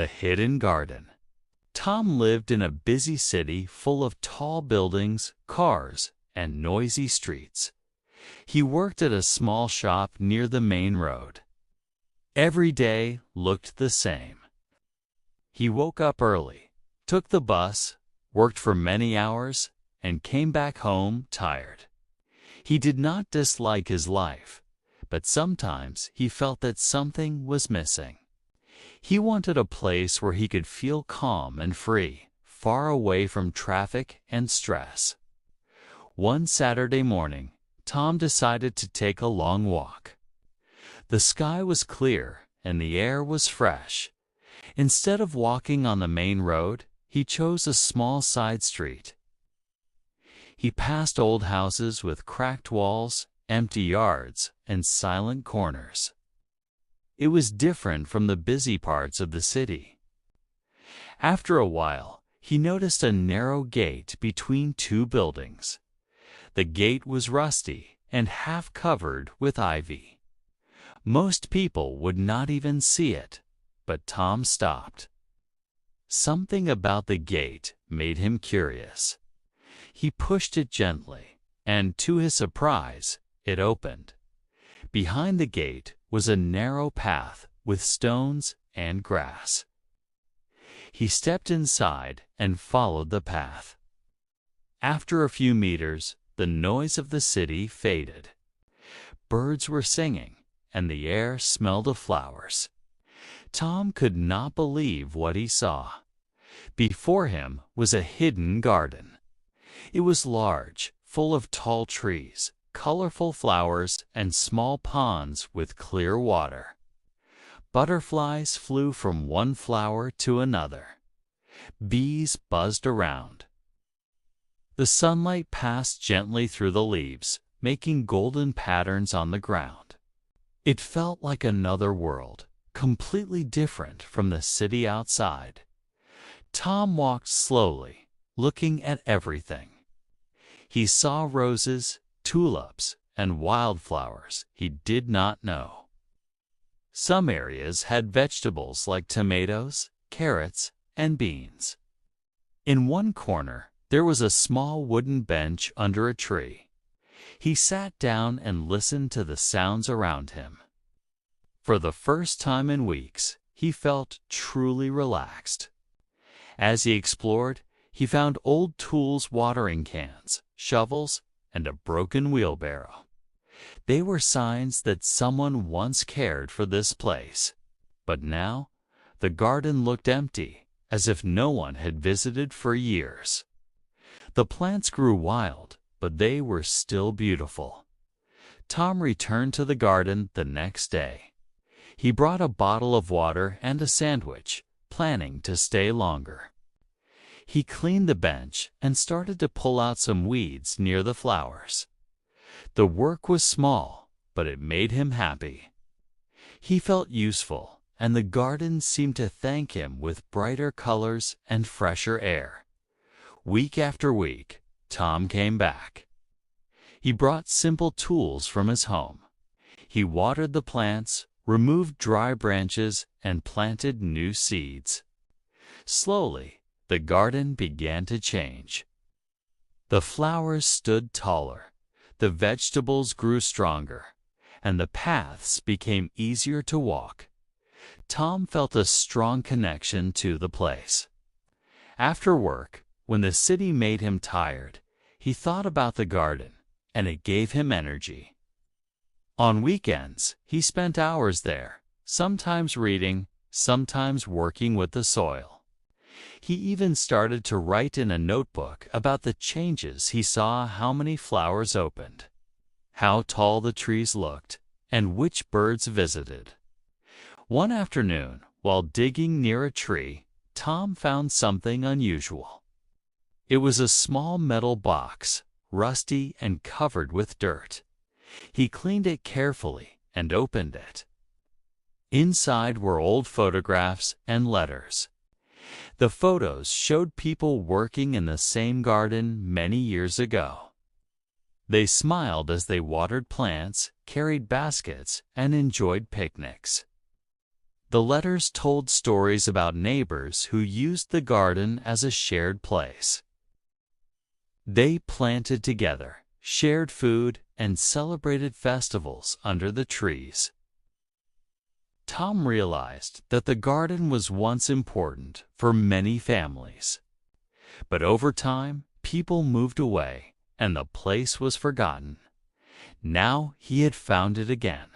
The Hidden Garden. Tom lived in a busy city full of tall buildings, cars, and noisy streets. He worked at a small shop near the main road. Every day looked the same. He woke up early, took the bus, worked for many hours, and came back home tired. He did not dislike his life, but sometimes he felt that something was missing. He wanted a place where he could feel calm and free, far away from traffic and stress. One Saturday morning, Tom decided to take a long walk. The sky was clear and the air was fresh. Instead of walking on the main road, he chose a small side street. He passed old houses with cracked walls, empty yards, and silent corners. It was different from the busy parts of the city. After a while, he noticed a narrow gate between two buildings. The gate was rusty and half covered with ivy. Most people would not even see it, but Tom stopped. Something about the gate made him curious. He pushed it gently, and to his surprise, it opened. Behind the gate was a narrow path with stones and grass. He stepped inside and followed the path. After a few meters, the noise of the city faded. Birds were singing, and the air smelled of flowers. Tom could not believe what he saw. Before him was a hidden garden. It was large, full of tall trees, colorful flowers, and small ponds with clear water. Butterflies flew from one flower to another. Bees buzzed around. The sunlight passed gently through the leaves, making golden patterns on the ground. It felt like another world, completely different from the city outside. Tom walked slowly, looking at everything. He saw roses, tulips, and wildflowers he did not know. Some areas had vegetables like tomatoes, carrots, and beans. In one corner, there was a small wooden bench under a tree. He sat down and listened to the sounds around him. For the first time in weeks, he felt truly relaxed. As he explored, he found old tools, watering cans, shovels, and a broken wheelbarrow. They were signs that someone once cared for this place. But now, the garden looked empty, as if no one had visited for years. The plants grew wild, but they were still beautiful. Tom returned to the garden the next day. He brought a bottle of water and a sandwich, planning to stay longer. He cleaned the bench and started to pull out some weeds near the flowers. The work was small, but it made him happy. He felt useful, and the garden seemed to thank him with brighter colors and fresher air. Week after week, Tom came back. He brought simple tools from his home. He watered the plants, removed dry branches, and planted new seeds. Slowly, the garden began to change. The flowers stood taller, the vegetables grew stronger, and the paths became easier to walk. Tom felt a strong connection to the place. After work, when the city made him tired, he thought about the garden, and it gave him energy. On weekends, he spent hours there, sometimes reading, sometimes working with the soil. He even started to write in a notebook about the changes he saw, how many flowers opened, how tall the trees looked, and which birds visited. One afternoon, while digging near a tree, Tom found something unusual. It was a small metal box, rusty and covered with dirt. He cleaned it carefully and opened it. Inside were old photographs and letters. The photos showed people working in the same garden many years ago. They smiled as they watered plants, carried baskets, and enjoyed picnics. The letters told stories about neighbors who used the garden as a shared place. They planted together, shared food, and celebrated festivals under the trees. Tom realized that the garden was once important for many families. But over time, people moved away, and the place was forgotten. Now he had found it again.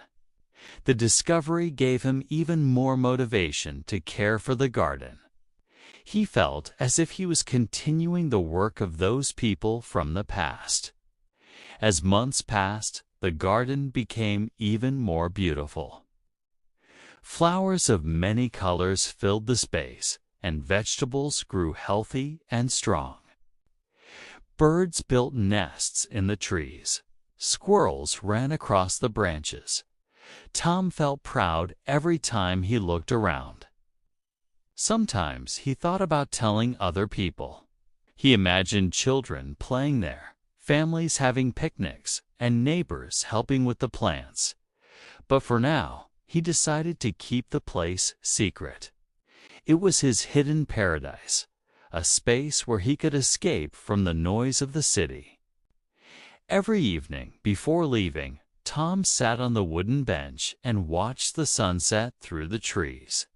The discovery gave him even more motivation to care for the garden. He felt as if he was continuing the work of those people from the past. As months passed, the garden became even more beautiful. Flowers of many colors filled the space, and vegetables grew healthy and strong. Birds built nests in the trees. Squirrels ran across the branches. Tom felt proud every time he looked around. Sometimes he thought about telling other people. He imagined children playing there, families having picnics, and neighbors helping with the plants. But for now, he decided to keep the place secret. It was his hidden paradise, a space where he could escape from the noise of the city. Every evening, before leaving, Tom sat on the wooden bench and watched the sunset through the trees.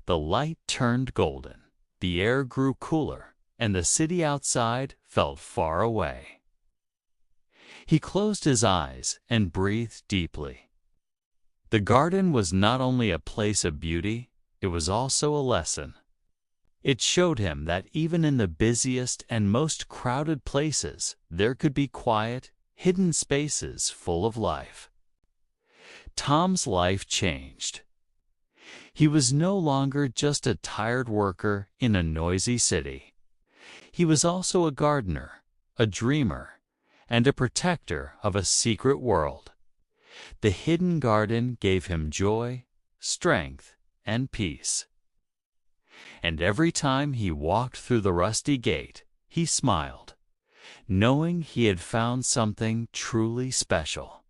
The light turned golden, the air grew cooler, and the city outside felt far away. He closed his eyes and breathed deeply. The garden was not only a place of beauty, it was also a lesson. It showed him that even in the busiest and most crowded places, there could be quiet, hidden spaces full of life. Tom's life changed. He was no longer just a tired worker in a noisy city. He was also a gardener, a dreamer, and a protector of a secret world. The hidden garden gave him joy, strength, and peace. And every time he walked through the rusty gate, he smiled, knowing he had found something truly special.